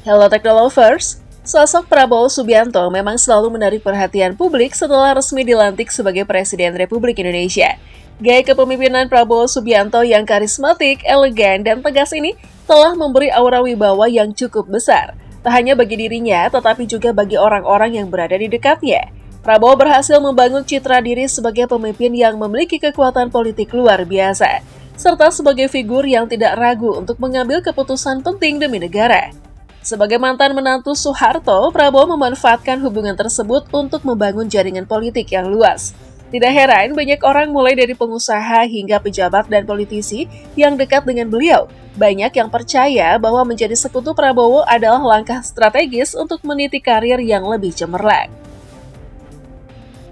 Hello Technolovers, sosok Prabowo Subianto memang selalu menarik perhatian publik setelah resmi dilantik sebagai Presiden Republik Indonesia. Gaya kepemimpinan Prabowo Subianto yang karismatik, elegan, dan tegas ini telah memberi aura wibawa yang cukup besar. Tak hanya bagi dirinya, tetapi juga bagi orang-orang yang berada di dekatnya. Prabowo berhasil membangun citra diri sebagai pemimpin yang memiliki kekuatan politik luar biasa, serta sebagai figur yang tidak ragu untuk mengambil keputusan penting demi negara. Sebagai mantan menantu Soeharto, Prabowo memanfaatkan hubungan tersebut untuk membangun jaringan politik yang luas. Tidak heran, banyak orang mulai dari pengusaha hingga pejabat dan politisi yang dekat dengan beliau. Banyak yang percaya bahwa menjadi sekutu Prabowo adalah langkah strategis untuk meniti karir yang lebih cemerlang.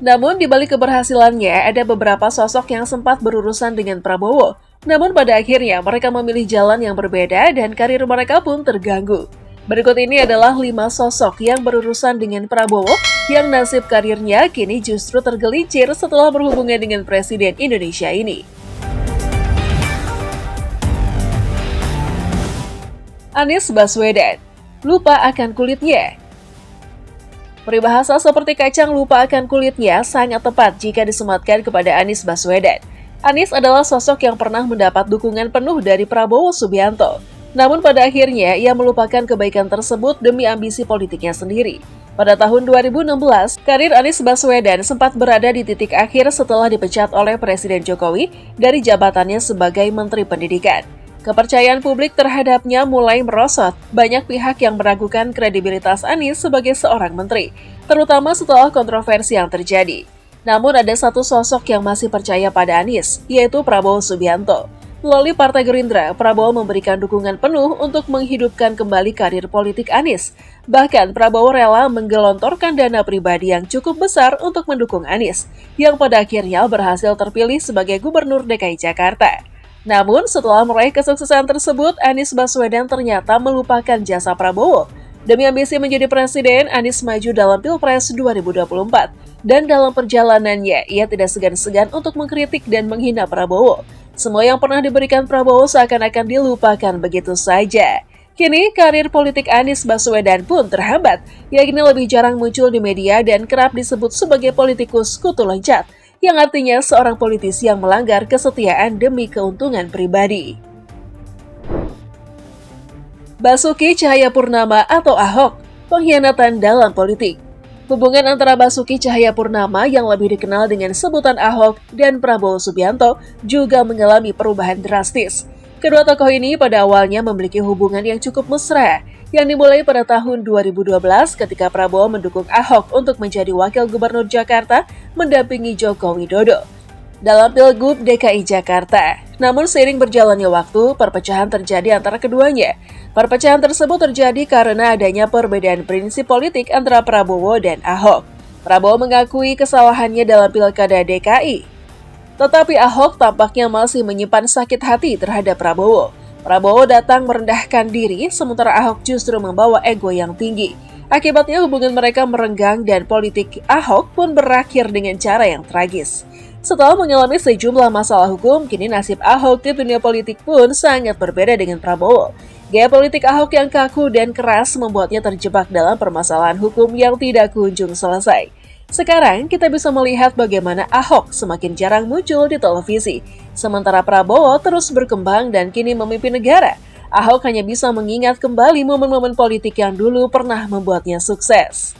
Namun, di balik keberhasilannya, ada beberapa sosok yang sempat berurusan dengan Prabowo. Namun pada akhirnya, mereka memilih jalan yang berbeda dan karir mereka pun terganggu. Berikut ini adalah 5 sosok yang berurusan dengan Prabowo yang nasib karirnya kini justru tergelincir setelah berhubungan dengan Presiden Indonesia ini. Anies Baswedan, lupa akan kulitnya. Peribahasa seperti kacang lupa akan kulitnya sangat tepat jika disematkan kepada Anies Baswedan. Anies adalah sosok yang pernah mendapat dukungan penuh dari Prabowo Subianto. Namun pada akhirnya ia melupakan kebaikan tersebut demi ambisi politiknya sendiri. Pada tahun 2016, karir Anies Baswedan sempat berada di titik akhir setelah dipecat oleh Presiden Jokowi dari jabatannya sebagai Menteri Pendidikan. Kepercayaan publik terhadapnya mulai merosot. Banyak pihak yang meragukan kredibilitas Anies sebagai seorang menteri, terutama setelah kontroversi yang terjadi. Namun ada satu sosok yang masih percaya pada Anies, yaitu Prabowo Subianto. Melalui Partai Gerindra, Prabowo memberikan dukungan penuh untuk menghidupkan kembali karir politik Anies. Bahkan Prabowo rela menggelontorkan dana pribadi yang cukup besar untuk mendukung Anies, yang pada akhirnya berhasil terpilih sebagai Gubernur DKI Jakarta. Namun setelah meraih kesuksesan tersebut, Anies Baswedan ternyata melupakan jasa Prabowo. Demi ambisi menjadi presiden, Anies maju dalam Pilpres 2024. Dan dalam perjalanannya, ia tidak segan-segan untuk mengkritik dan menghina Prabowo. Semua yang pernah diberikan Prabowo seakan-akan dilupakan begitu saja. Kini, karir politik Anies Baswedan pun terhambat, yakni lebih jarang muncul di media dan kerap disebut sebagai politikus kutu loncat, yang artinya seorang politisi yang melanggar kesetiaan demi keuntungan pribadi. Basuki Cahayapurnama atau Ahok, pengkhianatan dalam politik. Hubungan antara Basuki Cahayapurnama yang lebih dikenal dengan sebutan Ahok dan Prabowo Subianto juga mengalami perubahan drastis. Kedua tokoh ini pada awalnya memiliki hubungan yang cukup mesra, yang dimulai pada tahun 2012 ketika Prabowo mendukung Ahok untuk menjadi Wakil Gubernur Jakarta mendampingi Joko Widodo dalam Pilgub DKI Jakarta. Namun seiring berjalannya waktu, perpecahan terjadi antara keduanya. Perpecahan tersebut terjadi karena adanya perbedaan prinsip politik antara Prabowo dan Ahok. Prabowo mengakui kesalahannya dalam Pilkada DKI. Tetapi Ahok tampaknya masih menyimpan sakit hati terhadap Prabowo. Prabowo datang merendahkan diri, sementara Ahok justru membawa ego yang tinggi. Akibatnya hubungan mereka merenggang dan politik Ahok pun berakhir dengan cara yang tragis. Setelah mengalami sejumlah masalah hukum, kini nasib Ahok di dunia politik pun sangat berbeda dengan Prabowo. Gaya politik Ahok yang kaku dan keras membuatnya terjebak dalam permasalahan hukum yang tidak kunjung selesai. Sekarang kita bisa melihat bagaimana Ahok semakin jarang muncul di televisi, sementara Prabowo terus berkembang dan kini memimpin negara. Ahok hanya bisa mengingat kembali momen-momen politik yang dulu pernah membuatnya sukses.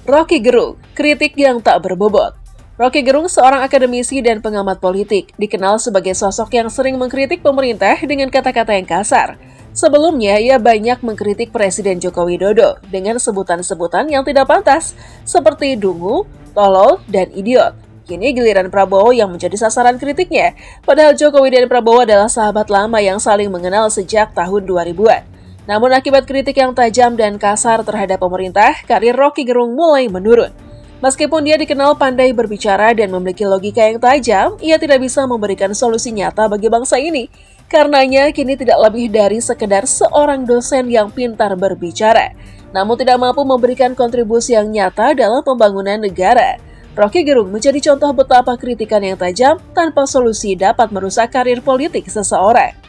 Roky Gerung, kritik yang tak berbobot. Roky Gerung seorang akademisi dan pengamat politik, dikenal sebagai sosok yang sering mengkritik pemerintah dengan kata-kata yang kasar. Sebelumnya, ia banyak mengkritik Presiden Joko Widodo dengan sebutan-sebutan yang tidak pantas, seperti dungu, tolol, dan idiot. Kini giliran Prabowo yang menjadi sasaran kritiknya, padahal Jokowi dan Prabowo adalah sahabat lama yang saling mengenal sejak tahun 2000-an. Namun akibat kritik yang tajam dan kasar terhadap pemerintah, karir Roky Gerung mulai menurun. Meskipun dia dikenal pandai berbicara dan memiliki logika yang tajam, ia tidak bisa memberikan solusi nyata bagi bangsa ini. Karenanya kini tidak lebih dari sekedar seorang dosen yang pintar berbicara, namun tidak mampu memberikan kontribusi yang nyata dalam pembangunan negara. Roky Gerung menjadi contoh betapa kritikan yang tajam tanpa solusi dapat merusak karir politik seseorang.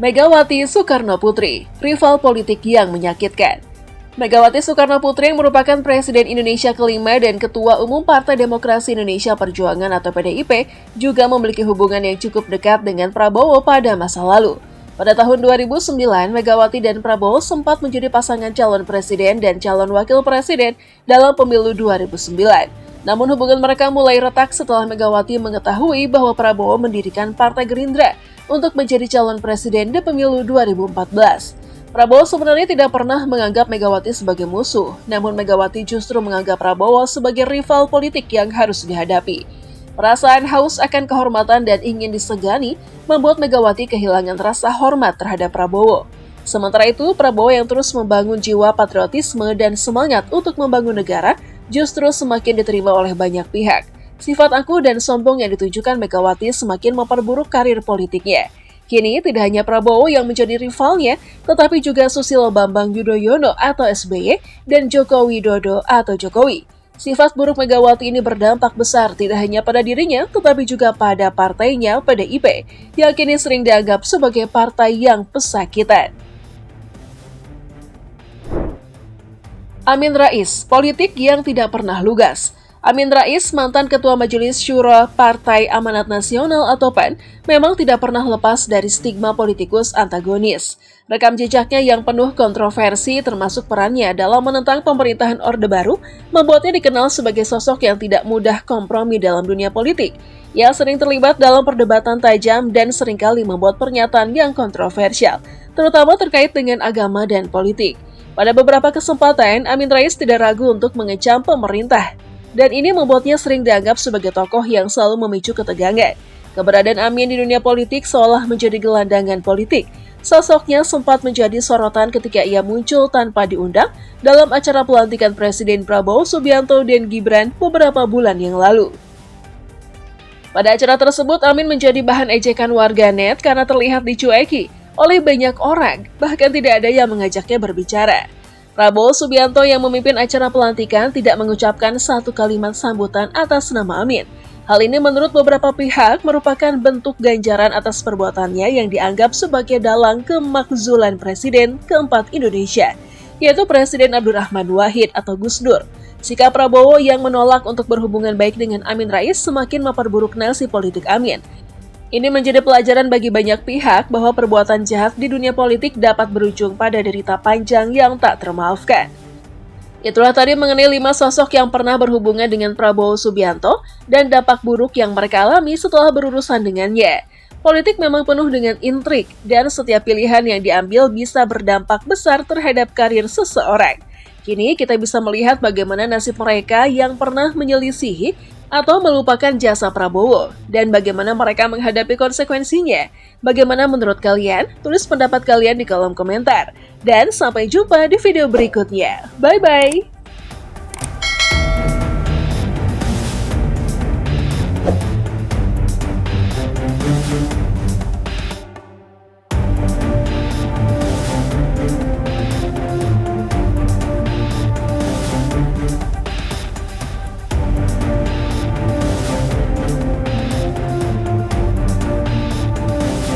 Megawati Soekarnoputri, rival politik yang menyakitkan. Megawati Soekarnoputri yang merupakan Presiden Indonesia kelima dan Ketua Umum Partai Demokrasi Indonesia Perjuangan atau PDIP juga memiliki hubungan yang cukup dekat dengan Prabowo pada masa lalu. Pada tahun 2009, Megawati dan Prabowo sempat menjadi pasangan calon presiden dan calon wakil presiden dalam pemilu 2009. Namun hubungan mereka mulai retak setelah Megawati mengetahui bahwa Prabowo mendirikan Partai Gerindra untuk menjadi calon presiden di pemilu 2014. Prabowo sebenarnya tidak pernah menganggap Megawati sebagai musuh, namun Megawati justru menganggap Prabowo sebagai rival politik yang harus dihadapi. Perasaan haus akan kehormatan dan ingin disegani membuat Megawati kehilangan rasa hormat terhadap Prabowo. Sementara itu, Prabowo yang terus membangun jiwa patriotisme dan semangat untuk membangun negara justru semakin diterima oleh banyak pihak. Sifat angkuh dan sombong yang ditunjukkan Megawati semakin memperburuk karir politiknya. Kini tidak hanya Prabowo yang menjadi rivalnya, tetapi juga Susilo Bambang Yudhoyono atau SBY dan Joko Widodo atau Jokowi. Sifat buruk Megawati ini berdampak besar tidak hanya pada dirinya, tetapi juga pada partainya PDIP, yang kini sering dianggap sebagai partai yang pesakitan. Amin Rais, politik yang tidak pernah lugas. Amin Rais, mantan Ketua Majelis Syuro Partai Amanat Nasional atau PAN, memang tidak pernah lepas dari stigma politikus antagonis. Rekam jejaknya yang penuh kontroversi termasuk perannya dalam menentang pemerintahan Orde Baru membuatnya dikenal sebagai sosok yang tidak mudah kompromi dalam dunia politik. Ia sering terlibat dalam perdebatan tajam dan seringkali membuat pernyataan yang kontroversial, terutama terkait dengan agama dan politik. Pada beberapa kesempatan, Amin Rais tidak ragu untuk mengecam pemerintah, dan ini membuatnya sering dianggap sebagai tokoh yang selalu memicu ketegangan. Keberadaan Amin di dunia politik seolah menjadi gelandangan politik. Sosoknya sempat menjadi sorotan ketika ia muncul tanpa diundang dalam acara pelantikan Presiden Prabowo Subianto dan Gibran beberapa bulan yang lalu. Pada acara tersebut, Amin menjadi bahan ejekan warganet karena terlihat dicueki oleh banyak orang, bahkan tidak ada yang mengajaknya berbicara. Prabowo Subianto yang memimpin acara pelantikan tidak mengucapkan satu kalimat sambutan atas nama Amin. Hal ini menurut beberapa pihak merupakan bentuk ganjaran atas perbuatannya yang dianggap sebagai dalang kemakzulan Presiden keempat Indonesia, yaitu Presiden Abdurrahman Wahid atau Gus Dur. Sikap Prabowo yang menolak untuk berhubungan baik dengan Amin Rais semakin memperburuk nasib politik Amin. Ini menjadi pelajaran bagi banyak pihak bahwa perbuatan jahat di dunia politik dapat berujung pada derita panjang yang tak termaafkan. Itulah tadi mengenai 5 sosok yang pernah berhubungan dengan Prabowo Subianto dan dampak buruk yang mereka alami setelah berurusan dengannya. Politik memang penuh dengan intrik dan setiap pilihan yang diambil bisa berdampak besar terhadap karir seseorang. Kini kita bisa melihat bagaimana nasib mereka yang pernah menyelisihi atau melupakan jasa Prabowo, dan bagaimana mereka menghadapi konsekuensinya. Bagaimana menurut kalian? Tulis pendapat kalian di kolom komentar. Dan sampai jumpa di video berikutnya. Bye-bye!